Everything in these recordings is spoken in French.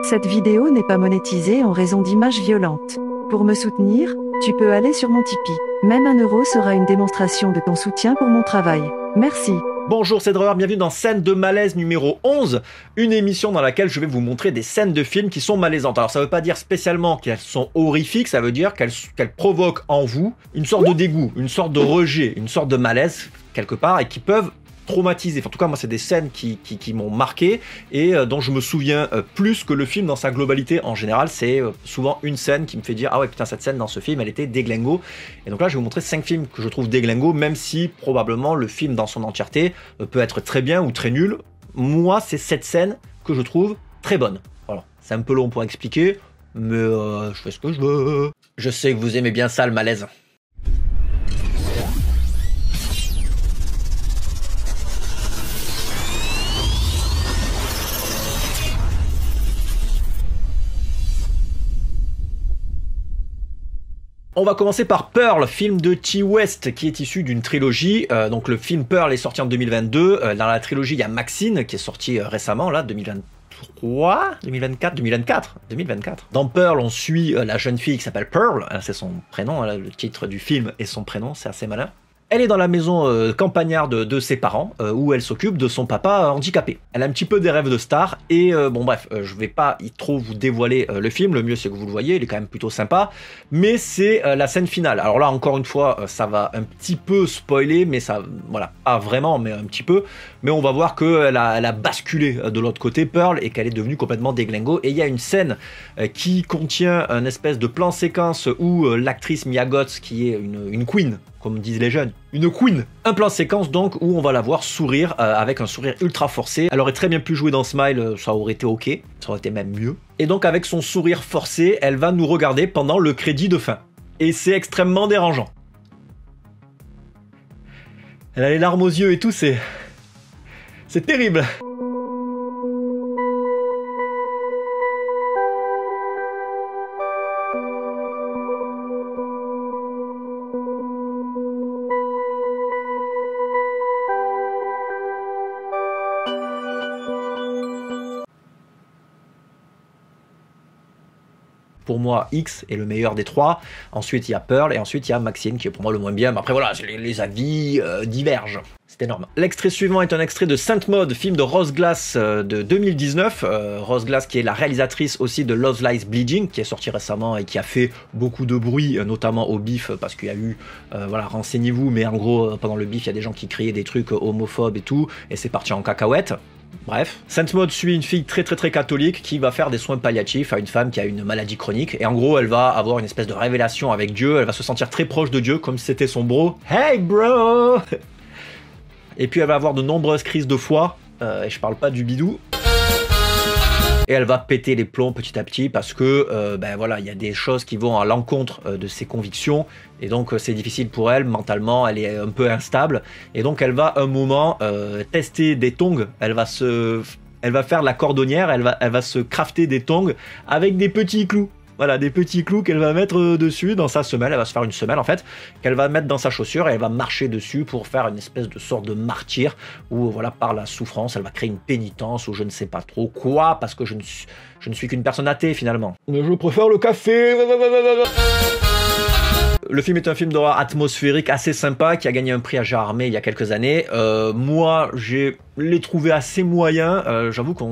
Cette vidéo n'est pas monétisée en raison d'images violentes. Pour me soutenir, tu peux aller sur mon Tipeee. Même 1 € sera une démonstration de ton soutien pour mon travail. Merci. Bonjour, c'est Drawer, bienvenue dans Scène de malaise numéro 11, une émission dans laquelle je vais vous montrer des scènes de films qui sont malaisantes. Alors ça veut pas dire spécialement qu'elles sont horrifiques, ça veut dire qu'elles provoquent en vous une sorte de dégoût, une sorte de rejet, une sorte de malaise quelque part et qui peuvent traumatiser. Enfin, en tout cas, moi, c'est des scènes qui m'ont marqué et dont je me souviens plus que le film dans sa globalité. En général, c'est souvent une scène qui me fait dire « Ah ouais, putain, cette scène dans ce film, elle était déglingo ». Et donc là, je vais vous montrer 5 films que je trouve déglingo, même si probablement le film dans son entièreté peut être très bien ou très nul. Moi, c'est cette scène que je trouve très bonne. Voilà. C'est un peu long pour expliquer, mais je fais ce que je veux. Je sais que vous aimez bien ça, le malaise. On va commencer par Pearl, film de Ti West qui est issu d'une trilogie. Donc le film Pearl est sorti en 2022. Dans la trilogie, il y a Maxine qui est sorti récemment, là, 2023, 2024. Dans Pearl, on suit la jeune fille qui s'appelle Pearl. C'est son prénom, le titre du film et son prénom, c'est assez malin. Elle est dans la maison campagnarde de ses parents, où elle s'occupe de son papa handicapé. Elle a un petit peu des rêves de star, et bon bref, je vais pas trop vous dévoiler le film, le mieux c'est que vous le voyez, il est quand même plutôt sympa, mais c'est la scène finale. Alors là, encore une fois, ça va un petit peu spoiler, mais ça, voilà, pas vraiment, mais un petit peu, mais on va voir qu'elle a basculé de l'autre côté, Pearl, et qu'elle est devenue complètement déglingo, et il y a une scène qui contient un espèce de plan séquence où l'actrice Mia Goth, qui est une queen, comme disent les jeunes, une queen. Un plan séquence donc où on va la voir sourire avec un sourire ultra forcé. Elle aurait très bien pu jouer dans Smile, ça aurait été ok, ça aurait été même mieux. Et donc avec son sourire forcé, elle va nous regarder pendant le crédit de fin. Et c'est extrêmement dérangeant. Elle a les larmes aux yeux et tout, c'est terrible. Pour moi, X est le meilleur des trois. Ensuite, il y a Pearl et ensuite, il y a Maxine qui est pour moi le moins bien. Mais après, voilà, les avis divergent. C'est énorme. L'extrait suivant est un extrait de Sainte Maud, film de Rose Glass de 2019. Rose Glass qui est la réalisatrice aussi de Love Lies Bleeding, qui est sorti récemment et qui a fait beaucoup de bruit, notamment au bif, parce qu'il y a eu, voilà, renseignez-vous, mais en gros, pendant le bif, il y a des gens qui criaient des trucs homophobes et tout, et c'est parti en cacahuète. Bref, Sainte Maud suit une fille très catholique qui va faire des soins palliatifs à une femme qui a une maladie chronique et en gros elle va avoir une espèce de révélation avec Dieu, elle va se sentir très proche de Dieu comme si c'était son bro. Hey bro. Et puis elle va avoir de nombreuses crises de foi, et je parle pas du bidou. Et elle va péter les plombs petit à petit parce que ben voilà, il y a des choses qui vont à l'encontre de ses convictions et donc c'est difficile pour elle, mentalement elle est un peu instable et donc elle va un moment tester des tongs, elle va faire de la cordonnière, elle va se crafter des tongs avec des petits clous. Voilà, des petits clous qu'elle va mettre dessus dans sa semelle, elle va se faire une semelle en fait, qu'elle va mettre dans sa chaussure et elle va marcher dessus pour faire une espèce de sorte de martyr où voilà, par la souffrance, elle va créer une pénitence ou je ne sais pas trop quoi, parce que je ne suis qu'une personne athée finalement. Mais je préfère le café. Le film est un film d'horreur atmosphérique assez sympa qui a gagné un prix à Gérard Armé il y a quelques années. Moi, je l'ai trouvé assez moyen. J'avoue que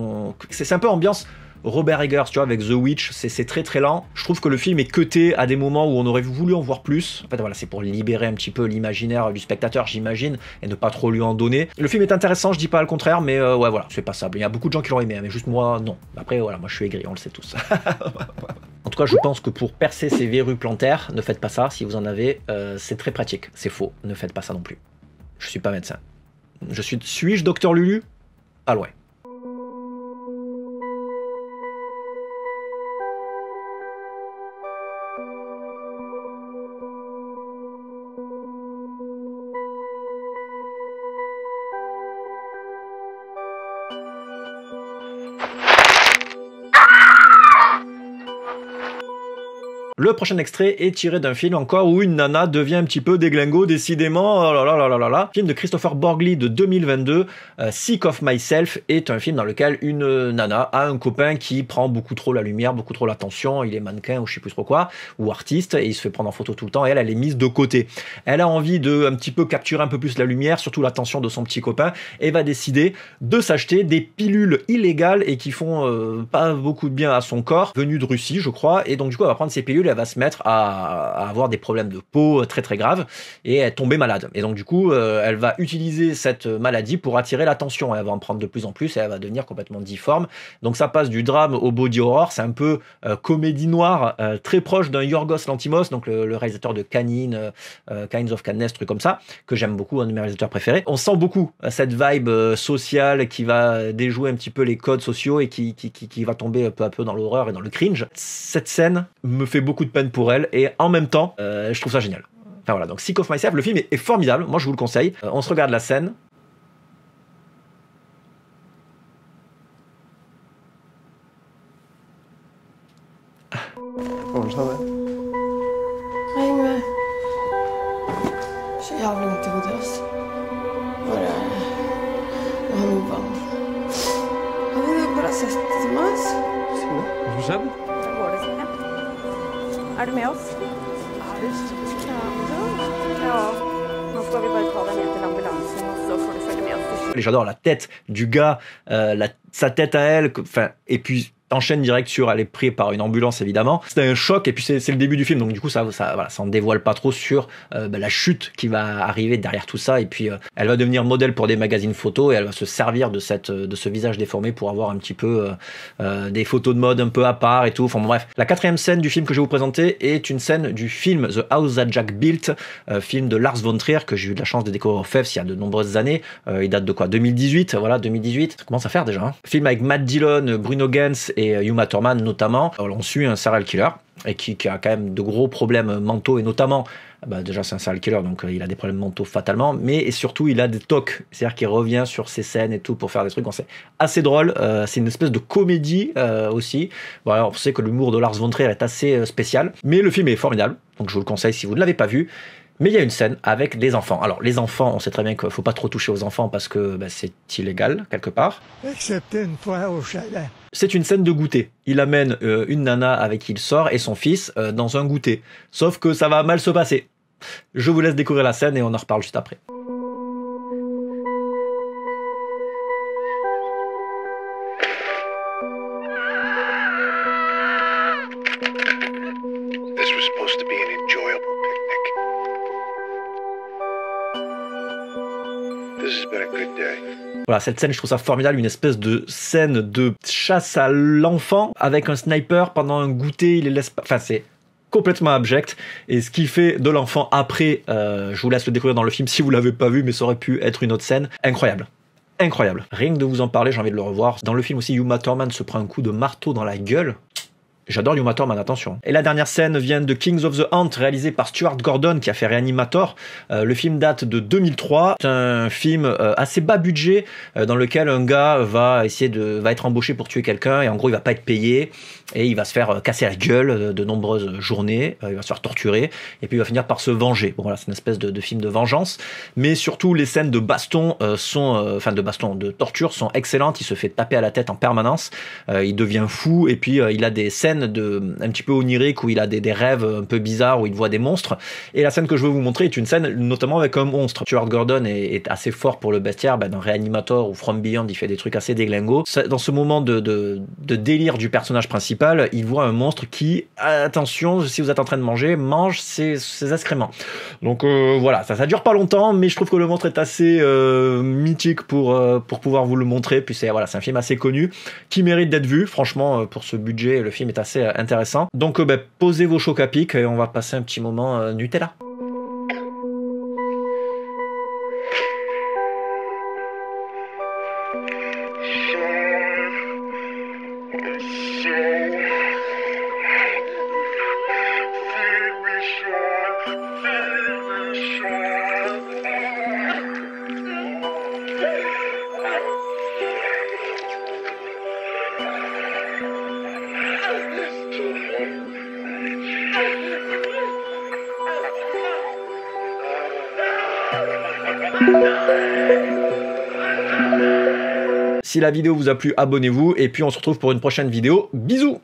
c'est un peu ambiance Robert Eggers, tu vois, avec The Witch, c'est très lent. Je trouve que le film est cuté à des moments où on aurait voulu en voir plus. En fait, voilà, c'est pour libérer un petit peu l'imaginaire du spectateur, j'imagine, et ne pas trop lui en donner. Le film est intéressant, je dis pas le contraire, mais ouais, voilà, c'est passable. Il y a beaucoup de gens qui l'ont aimé, mais juste moi, non. Après, voilà, moi je suis aigri, on le sait tous. En tout cas, je pense que pour percer ces verrues plantaires, ne faites pas ça, si vous en avez, c'est très pratique. C'est faux, ne faites pas ça non plus. Je suis pas médecin. Suis-je Docteur Lulu? Ah ouais. Le prochain extrait est tiré d'un film encore où une nana devient un petit peu déglingo, décidément. Oh là là là là là là. Film de Christopher Borgli de 2022, Sick of Myself, est un film dans lequel une nana a un copain qui prend beaucoup trop la lumière, beaucoup trop l'attention. Il est mannequin ou je sais plus trop quoi, ou artiste, et il se fait prendre en photo tout le temps. Et elle est mise de côté. Elle a envie de un petit peu capturer un peu plus la lumière, surtout l'attention de son petit copain, et va décider de s'acheter des pilules illégales et qui font pas beaucoup de bien à son corps, venues de Russie, je crois. Et donc du coup, elle va prendre ces pilules, elle va se mettre à avoir des problèmes de peau très très graves et elle est tombée malade. Et donc du coup, elle va utiliser cette maladie pour attirer l'attention. Elle va en prendre de plus en plus et elle va devenir complètement difforme. Donc ça passe du drame au body horror. C'est un peu comédie noire, très proche d'un Yorgos Lanthimos, donc le réalisateur de Canine, Kinds of Kindness, truc comme ça, que j'aime beaucoup, un de mes réalisateurs préférés. On sent beaucoup cette vibe sociale qui va déjouer un petit peu les codes sociaux et qui va tomber peu à peu dans l'horreur et dans le cringe. Cette scène me fait beaucoup de peine pour elle et en même temps, je trouve ça génial. Enfin voilà, donc Sick of Myself, le film est formidable, moi je vous le conseille. On se regarde la scène. Häng med. Så jävla ont i huvudet alltså. Var det... Jag har nog vann. Har vi bara sett Thomas? Hva skjedde? Da går det sånn, ja. Er du med oss? Ja, just det. Ja. Nå skal vi bare ta deg ned til ambulansen, og så får du følge med oss til slutt. Et j'adore la tête du gars, sa tête à elle, enfin, et puis t'enchaînes direct sur elle est prise par une ambulance évidemment. C'est un choc et puis c'est le début du film, donc du coup ça en dévoile pas trop sur la chute qui va arriver derrière tout ça, et puis elle va devenir modèle pour des magazines photos et elle va se servir de ce visage déformé pour avoir un petit peu des photos de mode un peu à part et tout. Enfin bon, bref, la quatrième scène du film que je vais vous présenter est une scène du film The House That Jack Built, film de Lars von Trier que j'ai eu de la chance de découvrir au FEFS il y a de nombreuses années. Il date de quoi, 2018, voilà, 2018, ça commence à faire déjà, hein. Film avec Matt Dillon, Bruno Ganz et Uma Thurman notamment. On suit un serial killer et qui a quand même de gros problèmes mentaux, et notamment déjà c'est un serial killer, donc il a des problèmes mentaux fatalement, mais et surtout il a des tocs, c'est-à-dire qu'il revient sur ses scènes et tout pour faire des trucs. C'est assez drôle, c'est une espèce de comédie aussi. Voilà, on sait que l'humour de Lars von Trier est assez spécial, mais le film est formidable, donc je vous le conseille si vous ne l'avez pas vu. Mais il y a une scène avec des enfants. Alors, les enfants, on sait très bien qu'il ne faut pas trop toucher aux enfants parce que c'est illégal, quelque part. Excepté une fois au chalet. C'est une scène de goûter. Il amène une nana avec qui il sort et son fils dans un goûter. Sauf que ça va mal se passer. Je vous laisse découvrir la scène et on en reparle juste après. This was supposed to be an enjoyable picnic. This has been a good day. Voilà, cette scène, je trouve ça formidable, une espèce de scène de chasse à l'enfant avec un sniper pendant un goûter, il les laisse pas... Enfin, c'est complètement abject, et ce qui fait de l'enfant après, je vous laisse le découvrir dans le film si vous l'avez pas vu, mais ça aurait pu être une autre scène, incroyable. Incroyable. Rien que de vous en parler, j'ai envie de le revoir. Dans le film aussi, Uma Thurman se prend un coup de marteau dans la gueule. J'adore Uma Thurman, attention. Et la dernière scène vient de Kings of the Ant, réalisé par Stuart Gordon, qui a fait Reanimator. Le film date de 2003. C'est un film assez bas budget, dans lequel un gars va être embauché pour tuer quelqu'un, et en gros, il va pas être payé, et il va se faire casser la gueule de nombreuses journées, il va se faire torturer, et puis il va finir par se venger. Bon voilà, c'est une espèce de film de vengeance, mais surtout les scènes de baston de torture sont excellentes. Il se fait taper à la tête en permanence, il devient fou, et puis il a des scènes un petit peu oniriques où il a des rêves un peu bizarres où il voit des monstres. Et la scène que je veux vous montrer est une scène notamment avec un monstre. Stuart Gordon est assez fort pour le bestiaire, dans Reanimator ou From Beyond il fait des trucs assez déglingos. Dans ce moment de délire du personnage principal, il voit un monstre qui, attention, si vous êtes en train de manger, mange ses excréments. Donc voilà, ça dure pas longtemps, mais je trouve que le monstre est assez mythique pour pouvoir vous le montrer. Puis c'est un film assez connu qui mérite d'être vu. Franchement, pour ce budget, le film est assez intéressant. Donc posez vos chocs à pic et on va passer un petit moment Nutella. Si la vidéo vous a plu, abonnez-vous et puis on se retrouve pour une prochaine vidéo. Bisous!